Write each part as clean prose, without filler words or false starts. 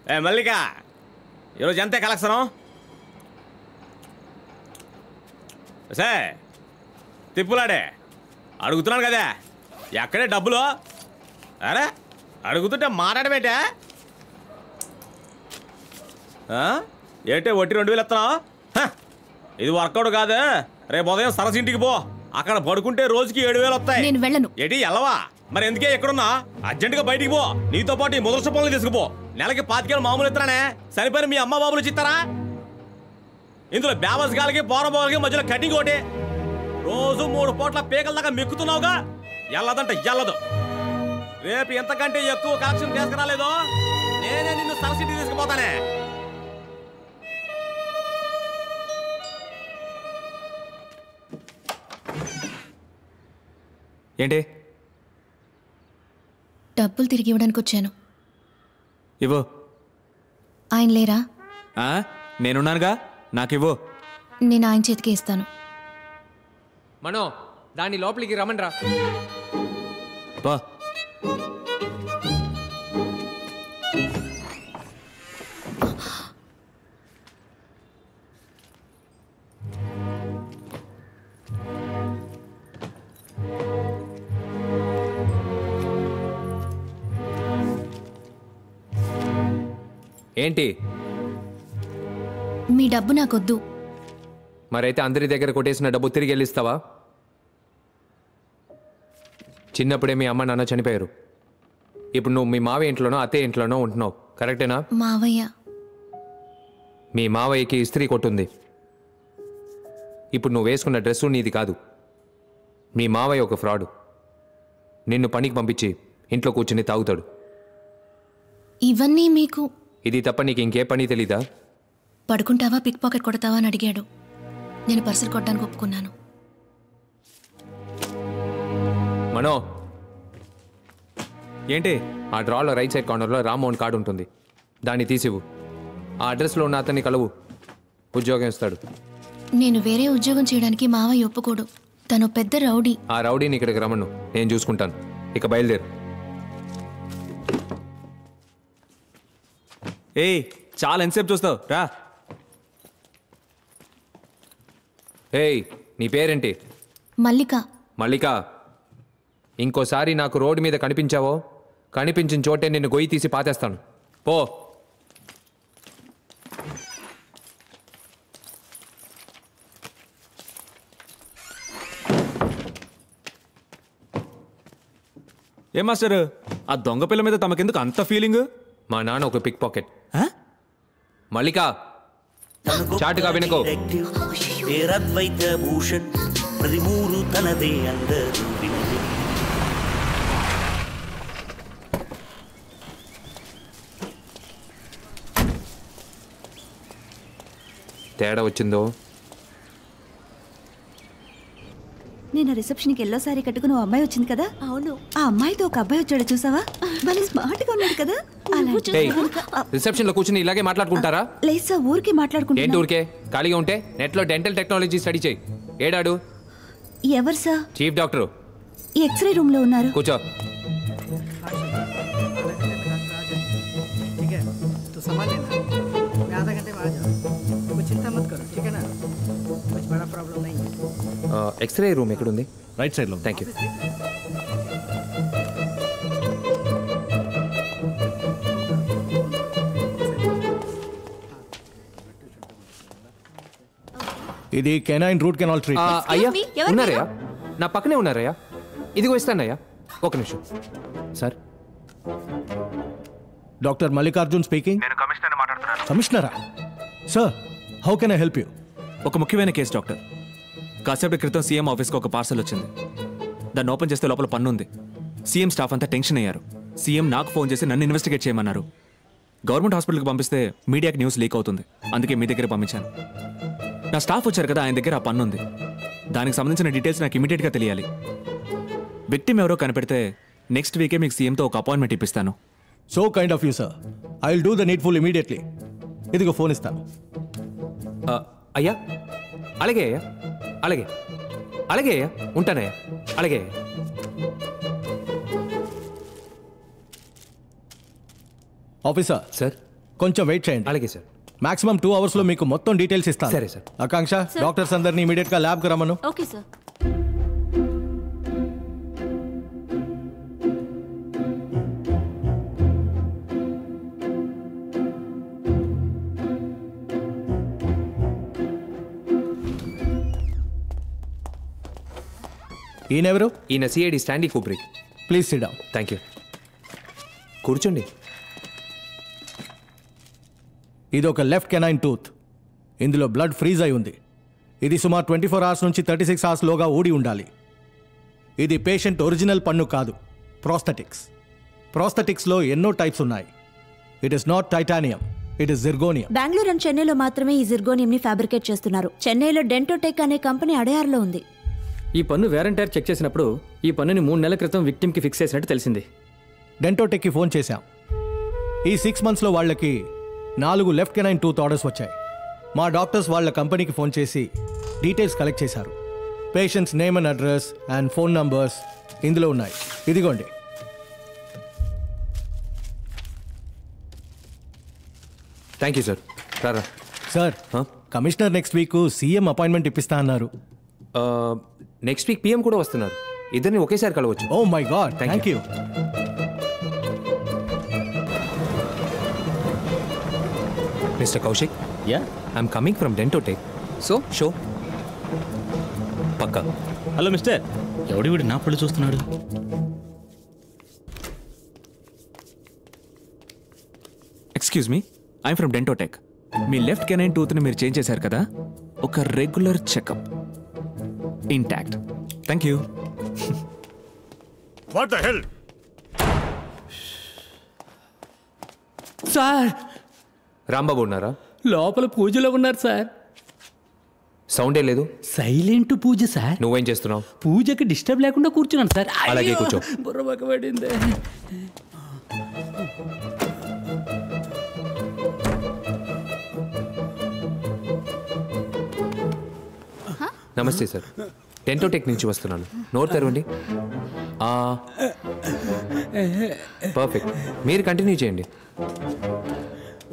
ఏ మల్లిక, ఈరోజు ఎంతే collection? Sir తిప్పులాడే అడుగుతున్నాను కదా, ఎక్కడే డబ్బులు? అరే అడుగుతుంటే మాట్లాడబెట్టా ఏంటే వడ్డీ 2000 ఇస్తున్నావు? ఇది వర్కౌట్ కాదు. రేపు ఉదయం సరస్సు ఇంటికి పో, అక్కడ పడుకుంటే రోజుకి 7000 వస్తాయి. నేను వెళ్ళను. ఏంటి ఎల్లవా? మరి ఎందుకే ఎక్కడున్నా? అర్జెంటుగా బయటికి పో, నీతో పాటు ఈ ముదర్శ పనులు తీసుకుపో. నెలకి 25,000 మామూలు ఇస్తానే, సరిపోయిన మీ అమ్మ బాబులు చిత్తారా? ఇందులో బ్యాలెన్స్ గాలికి పోరబోలకి మధ్యలో కటింగ్ ఒకటి. రోజు 3 పూట్ల పీకల దాకా మెక్కుతున్నావుగా, ఎల్లదంటే ఎల్లదు. రేపు ఎంతకంటే ఎక్కువ కలెక్షన్ తీసుకురాలేదో నేనే నిన్ను సరస్సు ఇంటికి తీసుకుపోతానే. ఏంటి? డబ్బులు తిరిగి ఇవ్వడానికి వచ్చాను. ఇవ్వు. ఆయన లేరా? నేనున్నానుగా, నాకివ్వు. నేను ఆయన చేతికి ఇస్తాను. మనో, దాన్ని లోపలికి రమ్మని రా. బా ఏంటి? మీ డబ్బు నాకొద్దు. మరైతే అందరి దగ్గర కొట్టేసిన డబ్బు తిరిగి వెళ్ళిస్తావా? చిన్నప్పుడే మీ అమ్మ నాన్న చనిపోయారు. ఇప్పుడు నువ్వు మీ మావయ్య ఇంట్లోనో అత్తయ్య ఇంట్లోనో ఉంటున్నావు, కరెక్టేనా? మావయ్య. మీ మావయ్యకి ఇస్త్రీ కొట్టుంది. ఇప్పుడు నువ్వు వేసుకున్న డ్రెస్సు నీది కాదు. మీ మావయ్య ఒక ఫ్రాడు. నిన్ను పనికి పంపించి ఇంట్లో కూర్చుని తాగుతాడు. ఇవన్నీ మీకు? ఇది తప్ప నీకు ఇంకే పని తెలీదా? పడుకుంటావా, పిక్ పాకెట్ కొడతావా అని అడిగాడు. నేను పర్సులు కొట్టడానికి ఒప్పుకున్నాను. మనో, ఏంటి? ఆ డ్రాలో రైట్ సైడ్ కార్నర్లో రామ్మోహన్ కార్డు ఉంటుంది, దాన్ని తీసివ్వు. ఆ అడ్రస్లో ఉన్న అతన్ని కలవు, ఉద్యోగం ఇస్తాడు. నేను వేరే ఉద్యోగం చేయడానికి మావయ్య ఒప్పుకోడు. తను పెద్ద రౌడీ. ఆ రౌడీని ఇక్కడికి రమ్మను, నేను చూసుకుంటాను. ఇక బయలుదేరు. ఏయ్, చాలా ఎంతసేపు చూస్తావు, రా. ఏయ్, నీ పేరేంటి? మల్లిక. మల్లిక, ఇంకోసారి నాకు రోడ్డు మీద కనిపించావో, కనిపించిన చోటే నిన్ను గొయ్యి తీసి పాతేస్తాను. పో. ఏ మాస్టర్, ఆ దొంగ పిల్ల మీద తమకెందుకు అంత ఫీలింగ్? మా నాన్న ఒక పిక్ పాకెట్. మల్లిక, చాటుగా వినుకో. పేరద్వైత భూషణ్ 13 తనదే అందరూ వినదే. తేడా వచ్చిందో? నేను రిసెప్షన్కి ఎల్లో సారీ కట్టుకుని ఓ అమ్మాయి వచ్చింది కదా. అవును, ఆ అమ్మాయితో ఒక అబ్బాయి వచ్చాడు, చూసావా? భలే స్మార్ట్ గా ఉన్నాడు కదా. రిసెప్షన్ లో కూర్చుని ఇలాగే మాట్లాడుకుంటారా? లేదు సార్, ఊరికి మాట్లాడుకుంటా. ఏంటి ఊరికే? ఖాళీగా ఉంటే నెట్ లో డెంటల్ టెక్నాలజీ స్టడీ చేయి. ఏడాడు? ఎవరు సార్? Chief doctor. ఈ ఎక్స్రే రూమ్ లో ఉన్నారు. కూర్చో. ఎక్స్రే రూమ్ ఎక్కడుంది? రైట్ సైడ్ లో. Thank you. ఇది కెనైన్ రూట్ కెనాల్ ట్రీట్మెంట్. అయ్యా ఉన్నారయ్యా, నా పక్కనే ఉన్నారయ్యా. ఇదిగో ఇస్తానయ్యా, ఒక నిమిషం. Sir, doctor Mallikarjun speaking. నేను కమిషనర్ మాట్లాడుతున్నాను. కమిషనరా? Sir, how can I help you? ఒక ముఖ్యమైన కేసు డాక్టర్. కాసేపటి క్రితం సీఎం ఆఫీస్కి ఒక పార్సల్ వచ్చింది. దాన్ని ఓపెన్ చేస్తే లోపల పన్ను ఉంది. సీఎం స్టాఫ్ అంతా టెన్షన్ అయ్యారు. సీఎం నాకు ఫోన్ చేసి నన్ను ఇన్వెస్టిగేట్ చేయమన్నారు. గవర్నమెంట్ హాస్పిటల్కి పంపిస్తే మీడియాకి న్యూస్ లీక్ అవుతుంది, అందుకే మీ దగ్గర పంపించాను. నా స్టాఫ్ వచ్చారు కదా, ఆయన దగ్గర ఆ పన్ను ఉంది. దానికి సంబంధించిన డీటెయిల్స్ నాకు ఇమీడియట్గా తెలియాలి. విక్టిమ్ ఎవరో కనిపెడితే నెక్స్ట్ వీకే మీకు సీఎంతో ఒక అపాయింట్మెంట్ ఇప్పిస్తాను. So kind of you sir. I will do the needful immediately. ఇదిగో ఫోన్ ఇస్తాను. అయ్యా అలాగే అయ్యా, అలాగే అలాగే అయ్యా, ఉంటానయ్యా, అలాగే. ఆఫీసర్ సార్, కొంచెం వెయిట్ చేయండి. అలాగే సార్. మాక్సిమం 2 hours లో మీకు మొత్తం డీటెయిల్స్ ఇస్తాను. సరే సార్. ఆకాంక్ష, డాక్టర్స్ అందరినీ ఇమీడియట్ గా ల్యాబ్ కి రమ్మను. Okay sir. ఈయనెవరు? ఈయన సిఐడి స్టాండీ Kubrick. Please sit down. Thank you. కూర్చోండి. ఇది ఒక లెఫ్ట్ కెనైన్ టూత్. ఇందులో బ్లడ్ ఫ్రీజ్ అయి ఉంది. ఇది సుమారు 24 hours నుంచి 36 hours లోగా ఊడి ఉండాలి. ఇది పేషెంట్ ఒరిజినల్ పన్ను కాదు, ప్రోస్థెటిక్స్. ప్రోస్థెటిక్స్లో ఎన్నో టైప్స్ ఉన్నాయి. It is not titanium, it is zirconium. Bengaluru and చెన్నైలో మాత్రమే ఈ జిర్గోనియం ని ఫ్యాబ్రికేట్ చేస్తున్నారు. చెన్నైలో డెంటోటెక్ అనే కంపెనీ అడయార్లో ఉంది. ఈ పన్ను వేరంటైర్ చెక్ చేసినప్పుడు ఈ పన్నుని 3 నెలల క్రితం విక్టిమ్ కి ఫిక్స్ చేసినట్టు తెలిసింది. డెంటోటెక్కి ఫోన్ చేశాం. ఈ 6 monthsలో వాళ్ళకి 4 లెఫ్ట్ కెనైన్ టూత్ ఆర్డర్స్ వచ్చాయి. మా డాక్టర్స్ వాళ్ళ కంపెనీకి ఫోన్ చేసి డీటెయిల్స్ కలెక్ట్ చేశారు. Patients name and address and phone numbers ఇందులో ఉన్నాయి. ఇదిగోండి. Thank you sir. రారా sir, commissioner next week CM appointment ఇప్పిస్తా అన్నారు. నెక్స్ట్ వీక్ పిఎం కూడా వస్తున్నారు. ఇద్దరిని ఒకేసారి కలవచ్చు. Oh my God, thank you. Mister Kaushik, yeah, I'm coming from Dentotech. So show పక్కా. Hello mister. ఎవడి వీడు నా పళ్ళు చూస్తున్నాడు? Excuse me, I'm from Dentotech. మీ లెఫ్ట్ కెనైన్ టూత్ని మీరు చేంజ్ చేశారు కదా, ఒక regular checkup intact. Thank you. What the hell? Sir, Rambabu ఉన్నారా? లోపల పూజలో ఉన్నారు సార్. సౌండే లేదు. సైలెంట్ పూజ సార్. నువ్వేం చేస్తున్నావు? పూజకి డిస్టర్బ్ లేకుండా కూర్చున్నాను సార్. అలాగే కూర్చో. బుర్ర పడింది. నమస్తే సార్, డెంటోటెక్ నుంచి వస్తున్నాను. నోరు తెరవండి. పర్ఫెక్ట్, మీరు కంటిన్యూ చేయండి.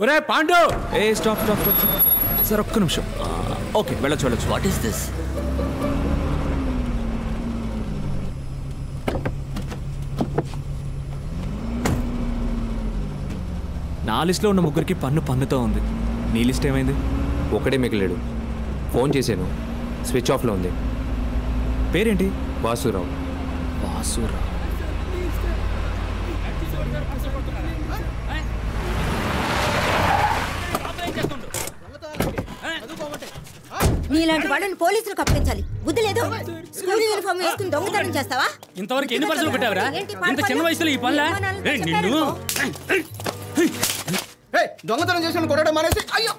ఒరే పాండు! ఏ స్టాప్ స్టాప్ స్టాప్ సార్, ఒక్క నిమిషం. ఓకే, వెళ్ళొచ్చు వెళ్ళొచ్చు. What is this? నా లిస్ట్లో ఉన్న ముగ్గురికి పన్నుతో ఉంది. నీ లిస్ట్ ఏమైంది? ఒకడే మిగిలాడు. ఫోన్ చేశాను, స్విచ్ ఆఫ్లో ఉంది. పేరేంటి? వాసురావు. వాసురావు. నీలాంటి వాళ్ళని పోలీసులకు అప్పగించాలి. బుద్ధి లేదు. స్కూల్ యూనిఫామ్ వేసుకుని దొంగతనం చేస్తావా? ఇంతవరకు ఎన్ని పర్సలు పెట్టావరా? ఇంత చిన్న వయసులో ఈ పనులా? దొంగతనం చేసిన కొట్టడం మానేసి. అయ్యో,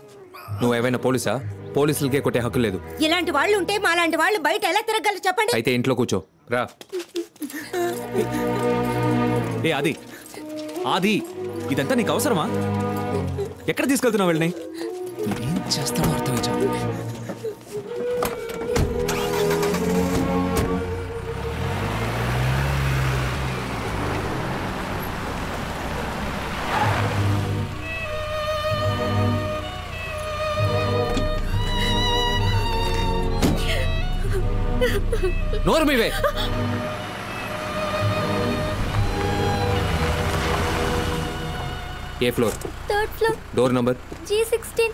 నువ్వు ఏమైనా పోలీసా? పోలీసులకే కొట్టే హక్కు లేదు. ఇలాంటి వాళ్ళు ఉంటే మాలాంటి వాళ్ళు బయట ఎలా తిరగలరు చెప్పండి. అయితే ఇంట్లో కూర్చో. రా. ఏ ఆది, ఆది, ఇదంతా నీకు అవసరమా? ఎక్కడ తీసుకెళ్తున్నావు వెళ్ళని? ఏం చేస్తాడో అర్థం. నోరు మీవే. ఏ floor? 3rd floor. Door number G16.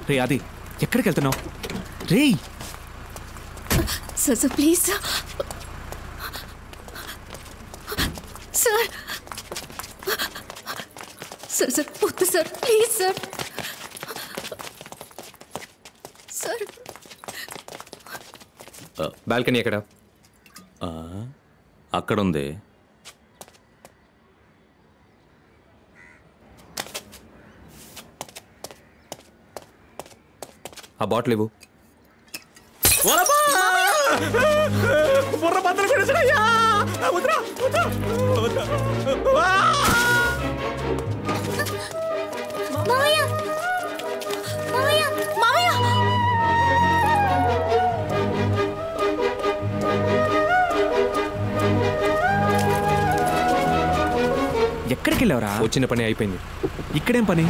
రే ఆది, ఎక్కడికి వెళ్తున్నావు? రే sir sir please sir. Sir sir sir వద్దు sir, please sir. Sir balcony ఎక్కడ? అక్కడ ఉంది. ఆ బాటిల్ ఇవ్వు. బుర్ర బద్దలు కొట్టేసాడయ్యా. మావయ్య! మావయ్య! మావయ్య! ఎక్కడికి వెళ్ళావురా? వచ్చిన పని అయిపోయింది. ఇక్కడేం పని?